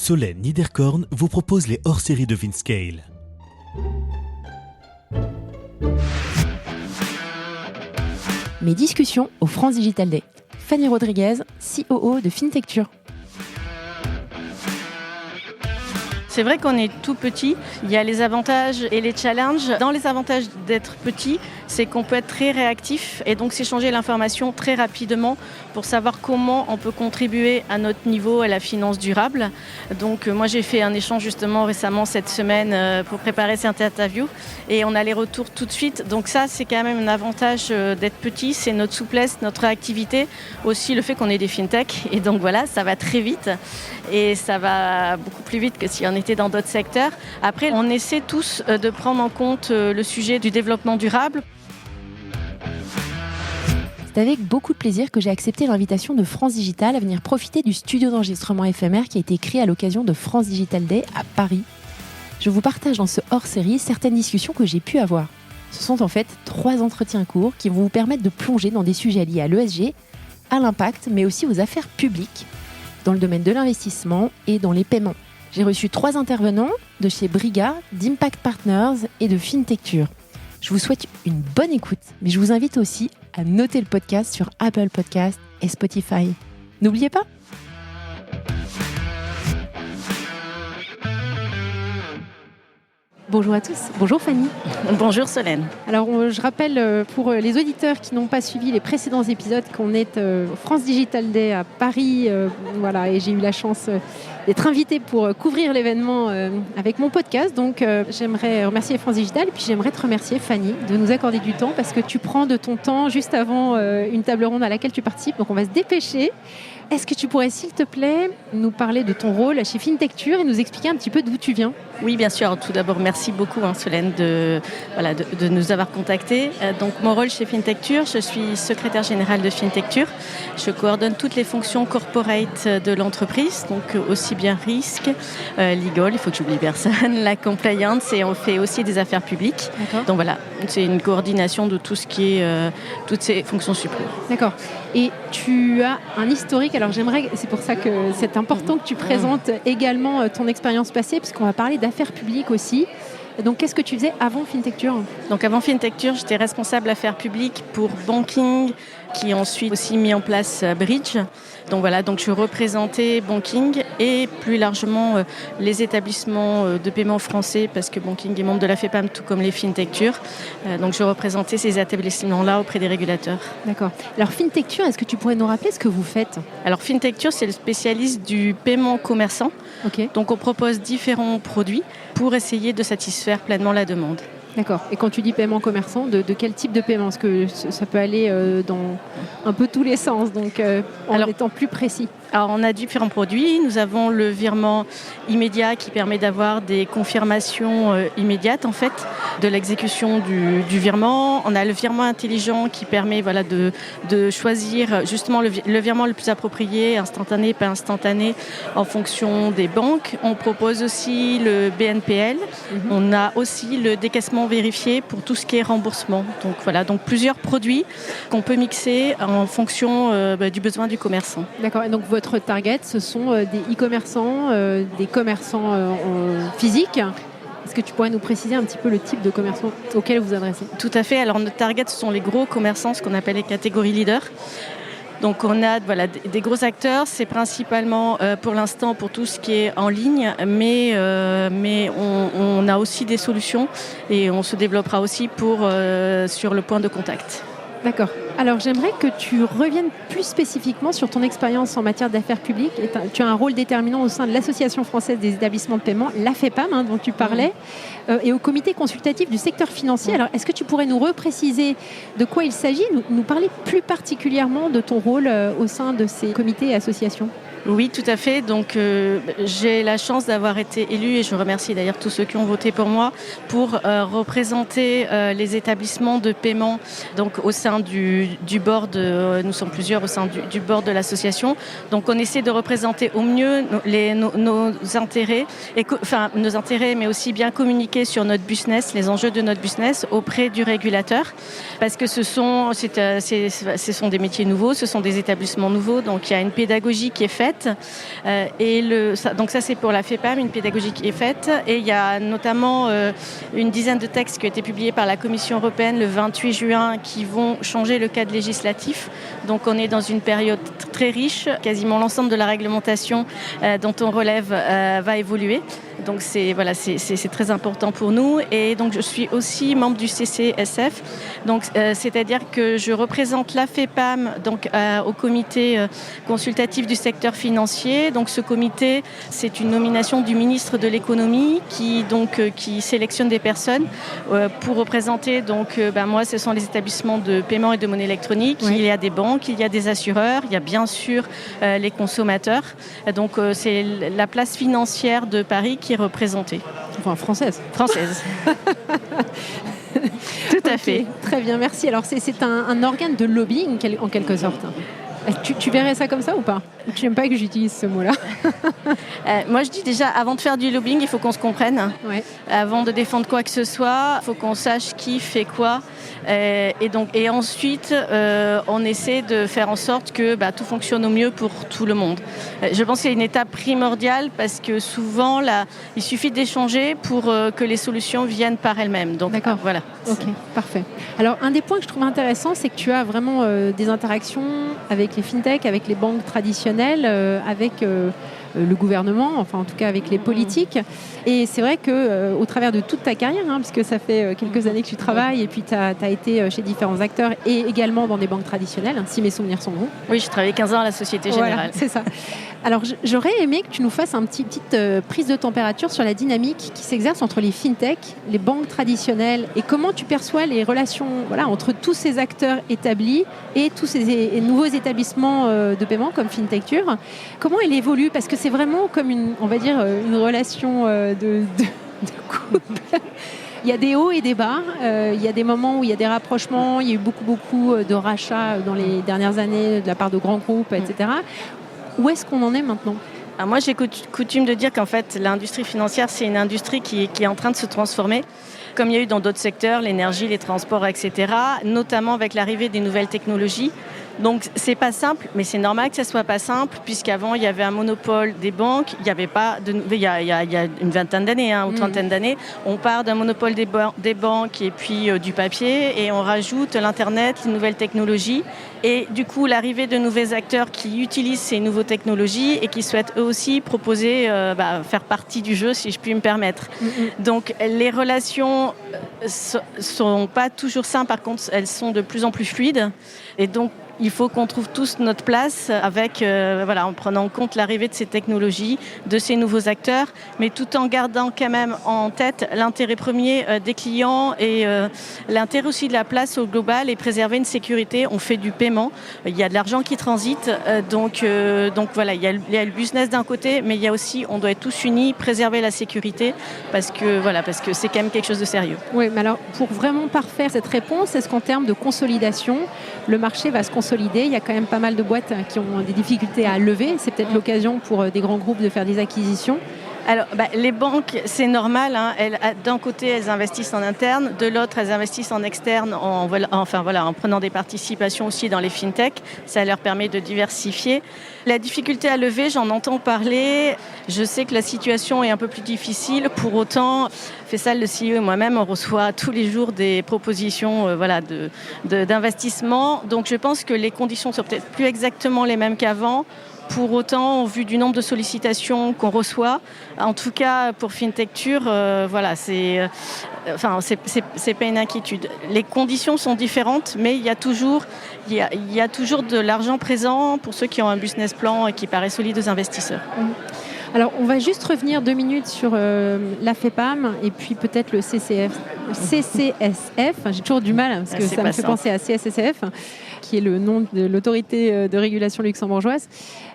Solène Niederkorn vous propose les hors-séries de Vinscale. Mes discussions au France Digital Day. Fanny Rodriguez, COO de Fintecture. C'est vrai qu'on est tout petit, il y a les avantages et les challenges. Dans les avantages d'être petit, c'est qu'on peut être très réactif et donc s'échanger l'information très rapidement pour savoir comment on peut contribuer à notre niveau à la finance durable. Donc moi j'ai fait un échange justement récemment cette semaine pour préparer cette interview et on a les retours tout de suite. Donc ça c'est quand même un avantage d'être petit, c'est notre souplesse, notre réactivité, aussi le fait qu'on est des fintech et donc voilà, ça va très vite et ça va beaucoup plus vite que si on était dans d'autres secteurs. Après, on essaie tous de prendre en compte le sujet du développement durable. C'est avec beaucoup de plaisir que j'ai accepté l'invitation de France Digital à venir profiter du studio d'enregistrement éphémère qui a été créé à l'occasion de France Digital Day à Paris. Je vous partage dans ce hors-série certaines discussions que j'ai pu avoir. Ce sont en fait 3 entretiens courts qui vont vous permettre de plonger dans des sujets liés à l'ESG, à l'impact, mais aussi aux affaires publiques, dans le domaine de l'investissement et dans les paiements. J'ai reçu 3 intervenants de chez Briga, d'Impact Partners et de Fintecture. Je vous souhaite une bonne écoute, mais je vous invite aussi à noter le podcast sur Apple Podcasts et Spotify. N'oubliez pas. Bonjour à tous. Bonjour Fanny. Bonjour Solène. Alors je rappelle pour les auditeurs qui n'ont pas suivi les précédents épisodes qu'on est au France Digital Day à Paris. Voilà, et j'ai eu la chance d'être invitée pour couvrir l'événement avec mon podcast. Donc j'aimerais remercier France Digital et puis j'aimerais te remercier Fanny de nous accorder du temps parce que tu prends de ton temps juste avant une table ronde à laquelle tu participes. Donc on va se dépêcher. Est-ce que tu pourrais, s'il te plaît, nous parler de ton rôle chez Fintecture et nous expliquer un petit peu d'où tu viens ? Oui, bien sûr. Tout d'abord, merci beaucoup, Solène, de nous avoir contactés. Donc, mon rôle chez Fintecture, je suis secrétaire générale de Fintecture. Je coordonne toutes les fonctions corporate de l'entreprise, donc aussi bien risque, legal, il faut que j'oublie personne, la compliance, et on fait aussi des affaires publiques. D'accord. Donc voilà, c'est une coordination de tout ce qui est toutes ces fonctions supérieures. D'accord. Et tu as un historique. Alors c'est pour ça que c'est important que tu présentes également ton expérience passée, puisqu'on va parler d'affaires publiques aussi. Donc, qu'est-ce que tu faisais avant Fintecture ? Donc, avant Fintecture, j'étais responsable affaires publiques pour Banking, qui a ensuite aussi mis en place Bridge. Donc voilà, donc je représentais Banking et plus largement les établissements de paiement français, parce que Banking est membre de la FEPAM, tout comme les Fintecture. Donc je représentais ces établissements-là auprès des régulateurs. D'accord. Alors Fintecture, est-ce que tu pourrais nous rappeler ce que vous faites ? Alors Fintecture, c'est le spécialiste du paiement commerçant. Okay. Donc on propose différents produits pour essayer de satisfaire pleinement la demande. D'accord. Et quand tu dis paiement commerçant, de quel type de paiement ? Parce que ça peut aller dans un peu tous les sens, donc en étant plus précis. Alors, on a différents produits. Nous avons le virement immédiat qui permet d'avoir des confirmations immédiates en fait, de l'exécution du virement. On a le virement intelligent qui permet de choisir justement le virement le plus approprié, instantané, pas instantané, en fonction des banques. On propose aussi le BNPL. On a aussi le décaissement vérifié pour tout ce qui est remboursement. Donc voilà, donc plusieurs produits qu'on peut mixer en fonction du besoin du commerçant. D'accord. Et donc votre target, ce sont des e-commerçants, des commerçants physiques. Est-ce que tu pourrais nous préciser un petit peu le type de commerçants auxquels vous adressez ? Tout à fait. Alors notre target, ce sont les gros commerçants, ce qu'on appelle les catégories leaders. Donc on a des gros acteurs, c'est principalement pour l'instant pour tout ce qui est en ligne, mais on a aussi des solutions et on se développera aussi sur le point de contact. D'accord. Alors j'aimerais que tu reviennes plus spécifiquement sur ton expérience en matière d'affaires publiques. Tu as un rôle déterminant au sein de l'Association française des établissements de paiement, la FEPAM, dont tu parlais, et au comité consultatif du secteur financier. Alors est-ce que tu pourrais nous repréciser de quoi il s'agit, nous parler plus particulièrement de ton rôle au sein de ces comités et associations ? Oui, tout à fait. Donc, j'ai la chance d'avoir été élue, et je remercie d'ailleurs tous ceux qui ont voté pour moi, pour représenter les établissements de paiement donc, au sein du du board, nous sommes plusieurs au sein du board de l'association. Donc on essaie de représenter au mieux nos intérêts, nos intérêts, mais aussi bien communiquer sur notre business, les enjeux de notre business auprès du régulateur, parce que ce sont des métiers nouveaux, ce sont des établissements nouveaux, donc il y a une pédagogie qui est faite. Donc ça c'est pour la FEPAM, une pédagogie qui est faite, et il y a notamment une dizaine de textes qui ont été publiés par la Commission européenne le 28 juin qui vont changer le cadre législatif. Donc on est dans une période très riche, quasiment l'ensemble de la réglementation dont on relève va évoluer. Donc c'est très important pour nous. Et donc je suis aussi membre du CCSF, donc c'est-à-dire que je représente la FEPAM donc au comité consultatif du secteur financier. Donc ce comité, c'est une nomination du ministre de l'économie qui sélectionne des personnes pour représenter. Donc moi, ce sont les établissements de paiement et de monnaie électronique. Oui. Il y a des banques, il y a des assureurs, il y a bien sûr les consommateurs. Donc c'est la place financière de Paris qui est représentée. Enfin, française. Française. Tout à fait. Très bien, merci. Alors, c'est un organe de lobbying, en quelque sorte. Tu verrais ça comme ça ou pas? Tu n'aimes pas que j'utilise ce mot-là? Moi, je dis déjà, avant de faire du lobbying, il faut qu'on se comprenne. Ouais. Avant de défendre quoi que ce soit, il faut qu'on sache qui fait quoi. Et ensuite, on essaie de faire en sorte que tout fonctionne au mieux pour tout le monde. Je pense qu'il y a une étape primordiale parce que souvent, il suffit d'échanger pour que les solutions viennent par elles-mêmes. Donc, d'accord. Voilà. Ok, parfait. Alors, un des points que je trouve intéressant, c'est que tu as vraiment des interactions avec les fintechs, avec les banques traditionnelles, avec le gouvernement, enfin en tout cas avec les politiques. Et c'est vrai qu'au travers de toute ta carrière, puisque ça fait quelques années que tu travailles et puis tu as été chez différents acteurs et également dans des banques traditionnelles, si mes souvenirs sont bons. Oui, j'ai travaillé 15 ans à la Société Générale. Voilà, c'est ça. Alors j'aurais aimé que tu nous fasses une petite prise de température sur la dynamique qui s'exerce entre les fintechs, les banques traditionnelles et comment tu perçois les relations entre tous ces acteurs établis et tous ces nouveaux établissements de paiement comme Fintecture. Comment elle évolue? Parce que c'est vraiment comme une relation de couple. Il y a des hauts et des bas, il y a des moments où il y a des rapprochements, il y a eu beaucoup de rachats dans les dernières années de la part de grands groupes, etc. Où est-ce qu'on en est maintenant ? Alors moi, j'ai coutume de dire qu'en fait, l'industrie financière, c'est une industrie qui est en train de se transformer, comme il y a eu dans d'autres secteurs, l'énergie, les transports, etc., notamment avec l'arrivée des nouvelles technologies. Donc c'est pas simple, mais c'est normal que ça soit pas simple, puisqu'avant il y avait un monopole des banques, il y avait pas il y a une vingtaine d'années ou trentaine d'années, on part d'un monopole des banques et puis du papier et on rajoute l'internet, les nouvelles technologies et du coup l'arrivée de nouveaux acteurs qui utilisent ces nouvelles technologies et qui souhaitent eux aussi proposer faire partie du jeu, si je puis me permettre. Donc les relations sont pas toujours simples, par contre elles sont de plus en plus fluides et donc il faut qu'on trouve tous notre place avec, en prenant en compte l'arrivée de ces technologies, de ces nouveaux acteurs, mais tout en gardant quand même en tête l'intérêt premier des clients et l'intérêt aussi de la place au global et préserver une sécurité. On fait du paiement, il y a de l'argent qui transite, donc voilà, il y a le business d'un côté, mais il y a aussi, on doit être tous unis, préserver la sécurité, parce que c'est quand même quelque chose de sérieux. Oui, mais alors pour vraiment parfaire cette réponse, est-ce qu'en termes de consolidation, le marché va se consolider? Il y a quand même pas mal de boîtes qui ont des difficultés à lever. C'est peut-être l'occasion pour des grands groupes de faire des acquisitions. Alors, les banques, c'est normal. D'un côté, elles investissent en interne. De l'autre, elles investissent en externe en prenant des participations aussi dans les fintechs. Ça leur permet de diversifier. La difficulté à lever, j'en entends parler. Je sais que la situation est un peu plus difficile. Pour autant, Faisal, le CEO et moi-même, on reçoit tous les jours des propositions d'investissement. Donc, je pense que les conditions sont peut-être plus exactement les mêmes qu'avant. Pour autant, au vu du nombre de sollicitations qu'on reçoit, en tout cas pour Fintecture, c'est pas une inquiétude. Les conditions sont différentes, mais il y a toujours de l'argent présent pour ceux qui ont un business plan et qui paraît solide aux investisseurs. Alors, on va juste revenir 2 minutes sur la FEPAM et puis peut-être le CCSF. J'ai toujours du mal parce que ça me fait penser à CSSF, qui est le nom de l'autorité de régulation luxembourgeoise.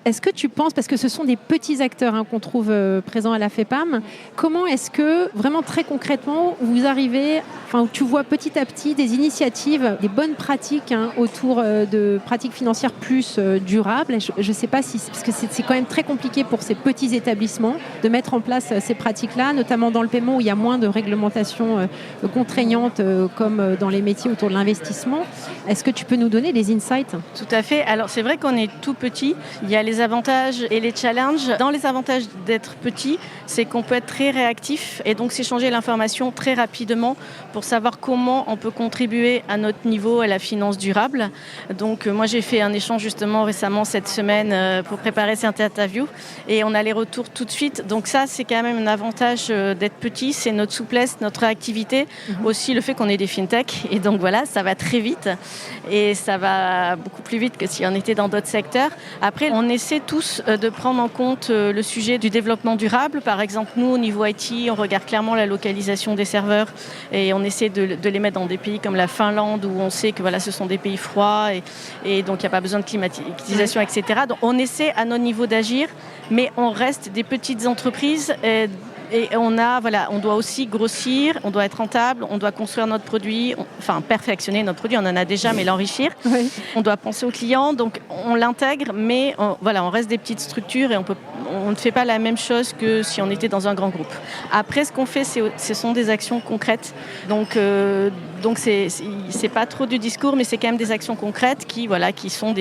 Est-ce que tu penses, parce que ce sont des petits acteurs qu'on trouve présents à la FEPAM, comment est-ce que, vraiment très concrètement, vous arrivez, où tu vois petit à petit des initiatives, des bonnes pratiques autour de pratiques financières plus durables. Je ne sais pas si, parce que c'est quand même très compliqué pour ces petits établissements de mettre en place ces pratiques-là, notamment dans le paiement où il y a moins de réglementations contraignantes comme dans les métiers autour de l'investissement. Est-ce que tu peux nous donner des insights ? Tout à fait. Alors c'est vrai qu'on est tout petit. Il y a les avantages et les challenges. Dans les avantages d'être petit, c'est qu'on peut être très réactif et donc s'échanger l'information très rapidement pour savoir comment on peut contribuer à notre niveau à la finance durable. Donc moi j'ai fait un échange justement récemment cette semaine pour préparer cette interview et on a les retours tout de suite. Donc ça c'est quand même un avantage d'être petit, c'est notre souplesse, notre réactivité, aussi le fait qu'on est des fintech et donc voilà, ça va très vite et ça va beaucoup plus vite que si on était dans d'autres secteurs. Après, on essaie tous de prendre en compte le sujet du développement durable. Par exemple, nous, au niveau IT, on regarde clairement la localisation des serveurs et on essaie de les mettre dans des pays comme la Finlande où on sait que voilà, ce sont des pays froids et donc il n'y a pas besoin de climatisation, etc. Donc on essaie à notre niveau d'agir, mais on reste des petites entreprises. Et on doit aussi grossir, on doit être rentable, on doit construire notre produit, perfectionner notre produit, on en a déjà, mais l'enrichir. Oui. On doit penser aux clients, donc on l'intègre, mais on reste des petites structures et on ne fait pas la même chose que si on était dans un grand groupe. Après, ce qu'on fait, ce sont des actions concrètes. Donc c'est pas trop du discours, mais c'est quand même des actions concrètes qui sont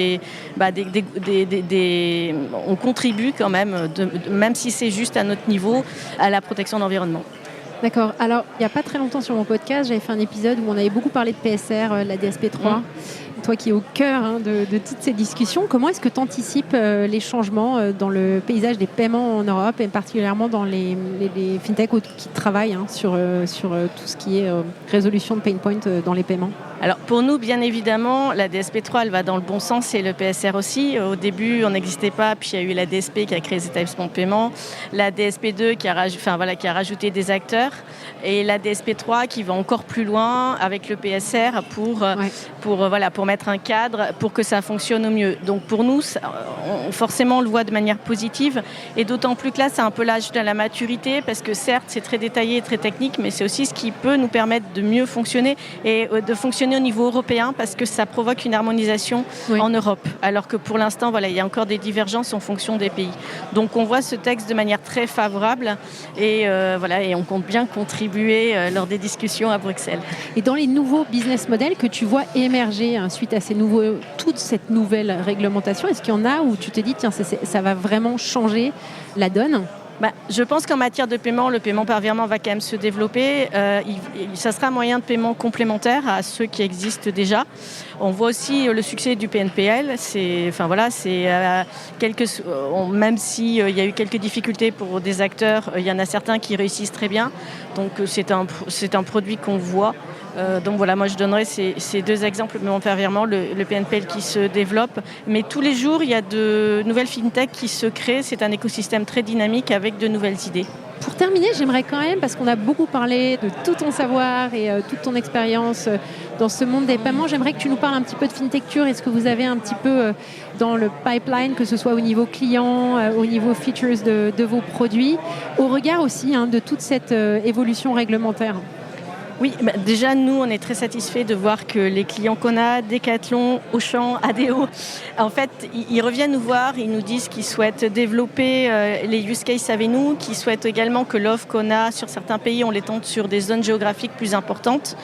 on contribue quand même, même si c'est juste à notre niveau, à la protection de l'environnement. D'accord. Alors, il n'y a pas très longtemps sur mon podcast, j'avais fait un épisode où on avait beaucoup parlé de PSR, la DSP3. Toi qui es au cœur de toutes ces discussions, comment est-ce que tu anticipes les changements dans le paysage des paiements en Europe et particulièrement dans les fintech qui travaillent sur tout ce qui est résolution de pain point dans les paiements? Alors pour nous, bien évidemment, la DSP3, elle va dans le bon sens et le PSR aussi. Au début, on n'existait pas, puis il y a eu la DSP qui a créé les établissements de paiement, la DSP2 qui a rajouté des acteurs et la DSP3 qui va encore plus loin avec le PSR pour mettre un cadre pour que ça fonctionne au mieux. Donc pour nous, forcément, on le voit de manière positive et d'autant plus que là, c'est un peu l'âge de la maturité parce que certes, c'est très détaillé, très technique, mais c'est aussi ce qui peut nous permettre de mieux fonctionner et de fonctionner au niveau européen parce que ça provoque une harmonisation en Europe. Alors que pour l'instant, il y a encore des divergences en fonction des pays. Donc on voit ce texte de manière très favorable et on compte bien contribuer lors des discussions à Bruxelles. Et dans les nouveaux business models que tu vois émerger suite à toute cette nouvelle réglementation, est-ce qu'il y en a où tu te dis tiens, ça va vraiment changer la donne ? Je pense qu'en matière de paiement, le paiement par virement va quand même se développer. Ça sera un moyen de paiement complémentaire à ceux qui existent déjà. On voit aussi le succès du PNPL. Même s'il y a eu quelques difficultés pour des acteurs, il y en a certains qui réussissent très bien. Donc c'est un produit qu'on voit. Moi je donnerais ces deux exemples, le paiement par virement, le PNPL qui se développe. Mais tous les jours, il y a de nouvelles fintech qui se créent. C'est un écosystème très dynamique avec de nouvelles idées. Pour terminer, j'aimerais quand même, parce qu'on a beaucoup parlé de tout ton savoir et toute ton expérience dans ce monde des paiements, j'aimerais que tu nous parles un petit peu de FinTechture. Est-ce que vous avez un petit peu dans le pipeline, que ce soit au niveau client, au niveau features de vos produits, au regard aussi de toute cette évolution réglementaire ? Oui, déjà, nous, on est très satisfaits de voir que les clients qu'on a, Decathlon, Auchan, ADO, en fait, ils reviennent nous voir, ils nous disent qu'ils souhaitent développer les use cases avec nous, qu'ils souhaitent également que l'offre qu'on a sur certains pays, on l'étende sur des zones géographiques plus importantes.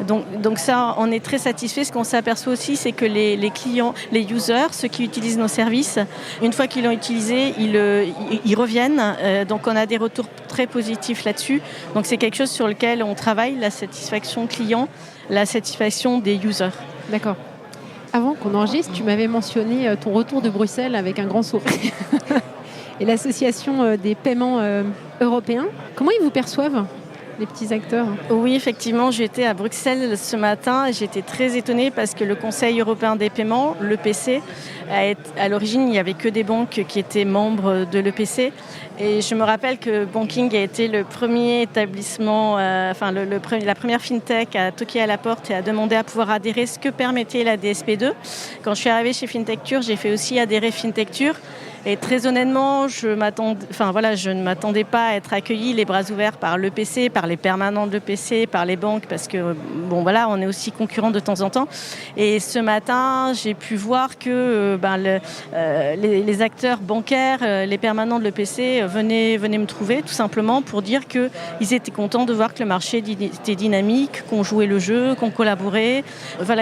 Donc ça, on est très satisfaits. Ce qu'on s'aperçoit aussi, c'est que les clients, les users, ceux qui utilisent nos services, une fois qu'ils l'ont utilisé, ils reviennent. Donc on a des retours très positifs là-dessus. Donc c'est quelque chose sur lequel on travaille, la satisfaction client, la satisfaction des users. D'accord. Avant qu'on enregistre, tu m'avais mentionné ton retour de Bruxelles avec un grand sourire. Et l'association des paiements européens, comment ils vous perçoivent ? les petits acteurs. Oui, effectivement, j'étais à Bruxelles ce matin et j'étais très étonnée parce que le Conseil européen des paiements, l'EPC, à l'origine, il n'y avait que des banques qui étaient membres de l'EPC. Et je me rappelle que Banking a été le premier établissement, la première FinTech à toquer à la porte et à demander à pouvoir adhérer, ce que permettait la DSP2. Quand je suis arrivée chez FinTechTure, j'ai fait aussi adhérer FinTechTure. Et très honnêtement, je ne m'attendais pas à être accueillie les bras ouverts par l'EPC, par les permanents de l'EPC, par les banques, parce que on est aussi concurrents de temps en temps. Et ce matin, j'ai pu voir que les acteurs bancaires, les permanents de l'EPC venaient me trouver tout simplement pour dire qu'ils étaient contents de voir que le marché était dynamique, qu'on jouait le jeu, qu'on collaborait.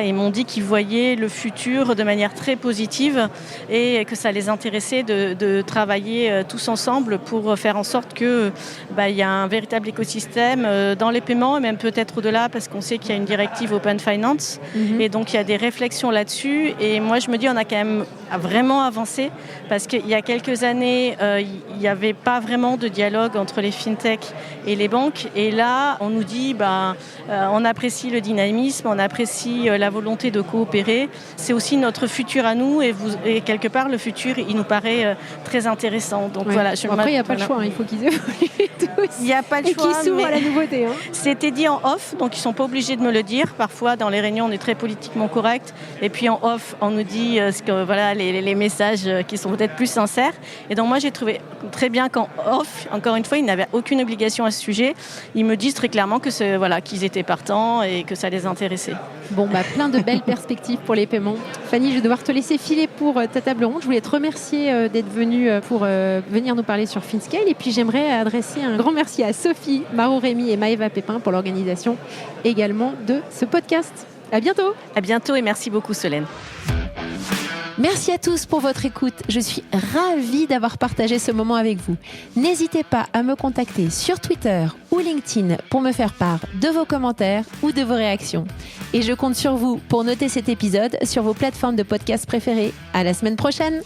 Ils m'ont dit qu'ils voyaient le futur de manière très positive et que ça les intéressait de travailler tous ensemble pour faire en sorte qu'il y a un véritable écosystème dans les paiements et même peut-être au-delà parce qu'on sait qu'il y a une directive Open Finance et donc il y a des réflexions là-dessus et moi je me dis on a quand même vraiment avancé parce qu'il y a quelques années il n'y avait pas vraiment de dialogue entre les fintech et les banques et là on nous dit on apprécie le dynamisme, on apprécie la volonté de coopérer, c'est aussi notre futur à nous et quelque part le futur il nous paraît très intéressant. Donc voilà. Après, il n'y a pas le choix, il faut qu'ils évoluent tous. Il n'y a pas le choix. Et qu'ils s'ouvrent à la nouveauté. C'était dit en off, donc ils ne sont pas obligés de me le dire. Parfois, dans les réunions, on est très politiquement correct. Et puis en off, on nous dit les messages qui sont peut-être plus sincères. Et donc moi, j'ai trouvé très bien qu'en off, encore une fois, ils n'avaient aucune obligation à ce sujet. Ils me disent très clairement qu'ils étaient partants et que ça les intéressait. Plein de belles perspectives pour les paiements. Fanny, je vais devoir te laisser filer pour ta table ronde. Je voulais te remercier d'être venue pour venir nous parler sur FinScale. Et puis, j'aimerais adresser un grand merci à Sophie, Maro Rémy et Maëva Pépin pour l'organisation également de ce podcast. À bientôt. À bientôt et merci beaucoup, Solène. Merci à tous pour votre écoute. Je suis ravie d'avoir partagé ce moment avec vous. N'hésitez pas à me contacter sur Twitter ou LinkedIn pour me faire part de vos commentaires ou de vos réactions. Et je compte sur vous pour noter cet épisode sur vos plateformes de podcast préférées. À la semaine prochaine.